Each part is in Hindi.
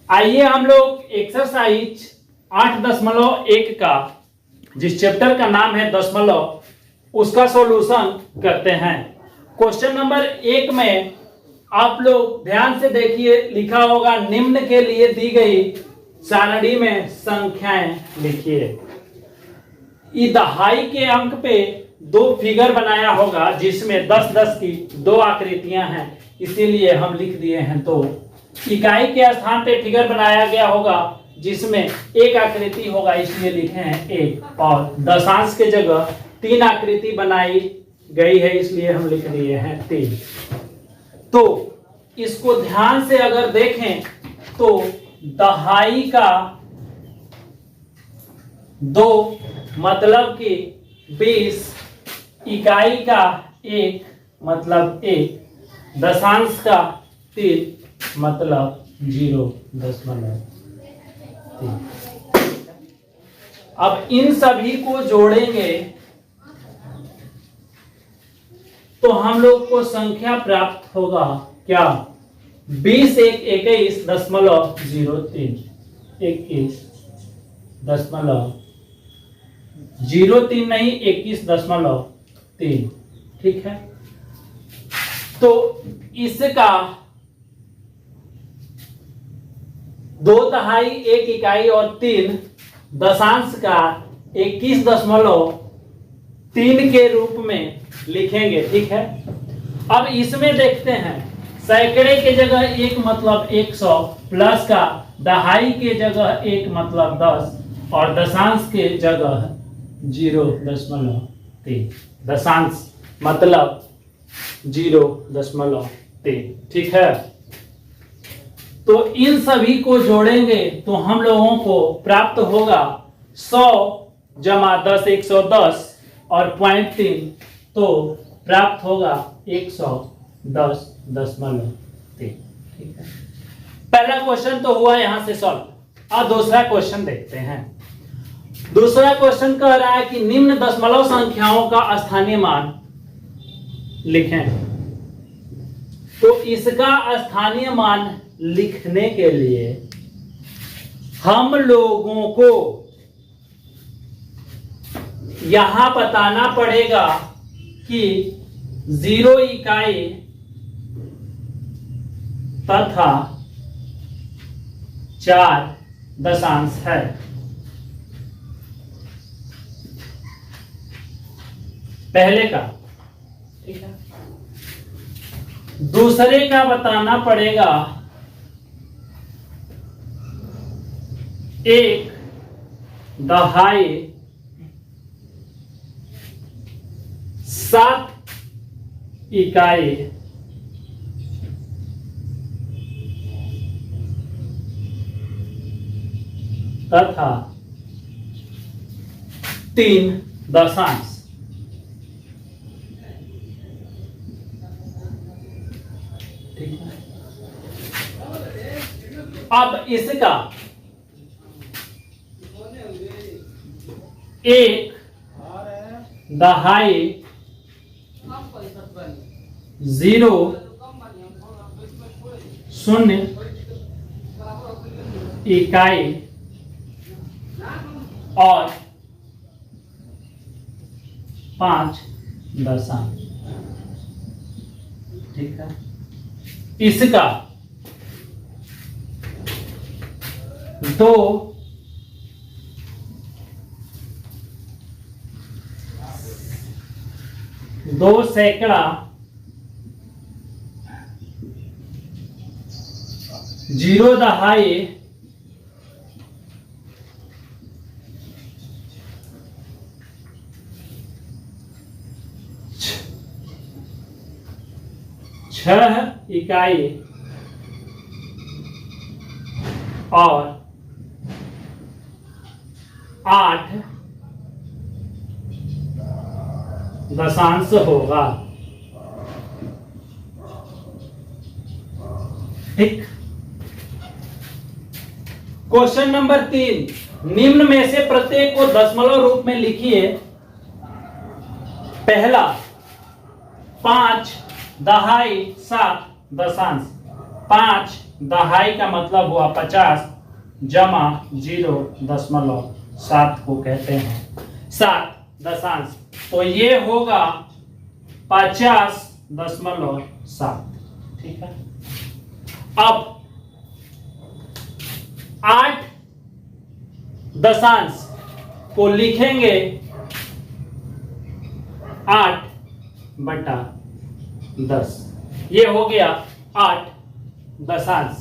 आइए हम लोग एक्सरसाइज 8.1 का जिस चैप्टर का नाम है दशमलव उसका सॉल्यूशन करते हैं। क्वेश्चन नंबर 1 में आप लोग ध्यान से देखिए, लिखा होगा निम्न के लिए दी गई सारणी में संख्याएं लिखिए। दहाई के अंक पे दो फिगर बनाया होगा जिसमें 10-10 की दो आकृतियां हैं, इसीलिए हम लिख दिए हैं। तो इकाई के स्थान पे फिगर बनाया गया होगा जिसमें एक आकृति होगा, इसलिए लिखे हैं 1, और दशांश के जगह 3 आकृति बनाई गई है, इसलिए हम लिख दिए हैं 3। तो इसको ध्यान से अगर देखें तो दहाई का 2 मतलब कि 20, इकाई का 1 मतलब 1, दशांश का 3 मतलब 0.3। अब इन सभी को जोड़ेंगे तो हम लोग को संख्या प्राप्त होगा क्या? 20 1 21.03 21.03 नहीं 21.3। ठीक है, तो इसका 2 दहाई 1 इकाई और 3 दशांश का 21.3 के रूप में लिखेंगे। ठीक है, अब इसमें देखते हैं सैकड़े के जगह 1 मतलब 100, प्लस का दहाई के जगह 1 मतलब 10 और दशांश के जगह 0.3, दशांश मतलब 0.3। ठीक है, तो इन सभी को जोड़ेंगे तो हम लोगों को प्राप्त होगा 100 जमा 10 110 और 0.3, तो प्राप्त होगा 110.3। ठीक है, पहला क्वेश्चन तो हुआ यहां से सॉल्व। अब दूसरा क्वेश्चन देखते हैं। दूसरा क्वेश्चन कह रहा है कि निम्न दशमलव संख्याओं का स्थानीय मान लिखें। तो इसका स्थानीय मान लिखने के लिए हम लोगों को यहां बताना पड़ेगा कि 0 इकाई तथा 4 दशांश है। पहले का। ठीक है, दूसरे का बताना पड़ेगा 1 दहाई 7 इकाई तथा 3 दशांश। ठीक है, अब इसका 1 दहाई 0 0 इकाई और 5 दशांश। ठीक है, इसका 2 सैकड़ा 0 दहाई 6 इकाई और 8 दशांश होगा। ठीक, क्वेश्चन नंबर 3, निम्न में से प्रत्येक को दशमलव रूप में लिखिए। पहला 5 दहाई 7 दशांश, 5 दहाई का मतलब हुआ 50 जमा 0.7 को कहते हैं 7 दशांश। तो ये होगा 50.7। ठीक है। अब 8 दशांश को लिखेंगे 8/10। ये हो गया 8 दशांश।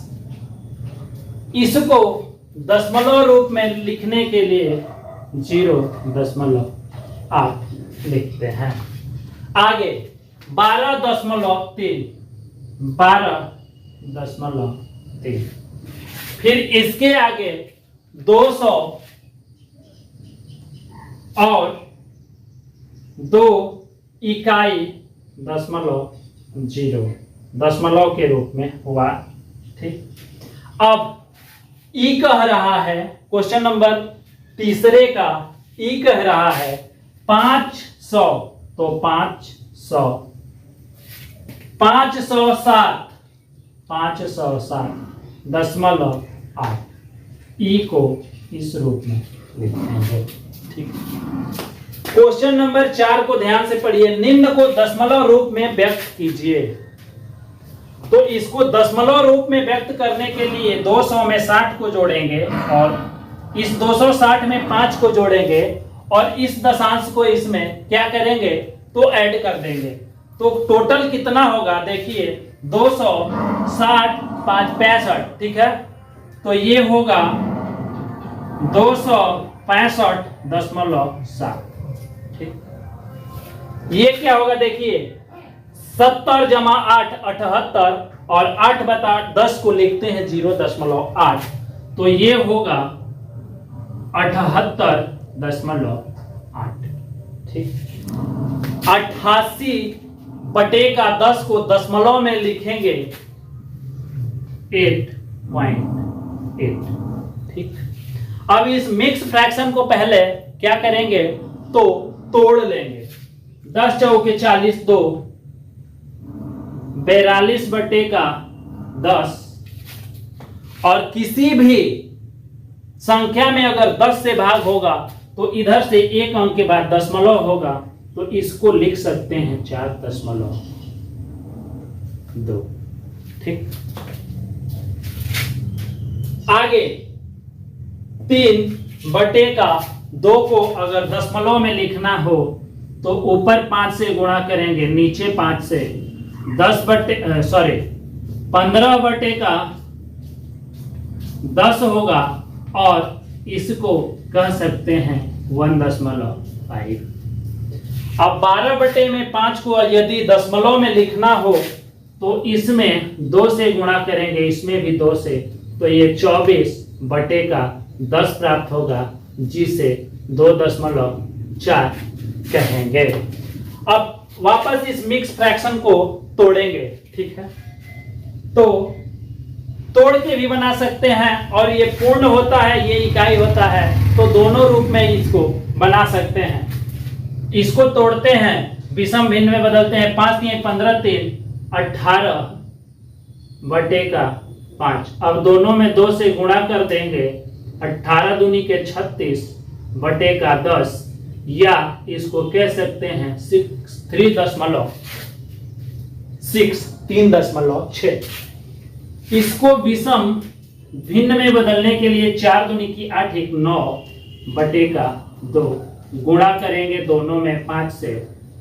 इसको दशमलव रूप में लिखने के लिए 0.8 लिखते हैं। आगे 12.3 12.3। फिर इसके आगे 200 और 2 इकाई 0.0 दशमलव के रूप में हुआ। ठीक। अब ई कह रहा है, क्वेश्चन नंबर तीसरे का ई कह रहा है 500। तो 507.8 ई को इस रूप में लिखेंगे। ठीक। क्वेश्चन नंबर 4 को ध्यान से पढ़िए। निम्न को दशमलव रूप में व्यक्त कीजिए। तो इसको दशमलव रूप में व्यक्त करने के लिए 200 में 60 को जोड़ेंगे और इस 260 में 5 को जोड़ेंगे और इस दशांश को इसमें क्या करेंगे तो ऐड कर देंगे। तो टोटल कितना होगा देखिए 260 5 65। ठीक है। तो ये होगा 265.7। ठीक। ये क्या होगा देखिए 70 जमा 8 78 और 8/10 को लिखते हैं 0.8। तो ये होगा 78.8। ठीक। 88/10 को दशमलव में लिखेंगे 8.8। ठीक। अब इस मिक्स फ्रैक्शन को पहले क्या करेंगे तो तोड़ लेंगे। 10 चौके 40 2 42/10 और किसी भी संख्या में अगर 10 से भाग होगा तो इधर से एक अंक के बाद दशमलव होगा तो इसको लिख सकते हैं 4.2। ठीक। आगे 3/2 को अगर दशमलव में लिखना हो तो ऊपर 5 से गुणा करेंगे नीचे 5 से 15/10 होगा और इसको कह सकते हैं 1.5। अब 12/5 को यदि दशमलव में लिखना हो तो इसमें 2 से गुणा करेंगे इसमें भी 2 से तो ये 24/10 प्राप्त होगा जिसे 2.4 कहेंगे। अब वापस इस मिक्स फ्रैक्शन को तोड़ेंगे। ठीक है। तो तोड़ के भी बना सकते हैं और ये पूर्ण होता है ये इकाई होता है तो दोनों रूप में इसको बना सकते हैं। इसको तोड़ते हैं विषम भिन्न में बदलते हैं 5 3 15 3 18/5। अब दोनों में 2 से गुणा कर देंगे 18 दूनी के 36/10 या इसको कह सकते हैं 3.6। इसको विषम भिन्न में बदलने के लिए 4 दूनी की 8 1 9/2 गुणा करेंगे दोनों में 5 से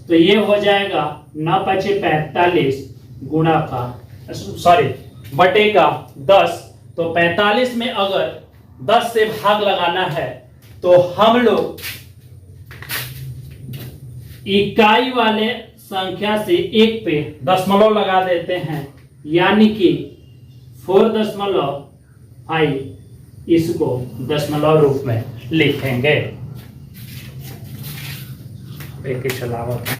तो ये हो जाएगा 9 5 45 10। तो 45 में अगर 10 से भाग लगाना है तो हम लोग इकाई वाले संख्या से 1 पे दशमलव लगा देते हैं यानी कि 4.5 इसको दशमलव रूप में लिखेंगे। एक चलावट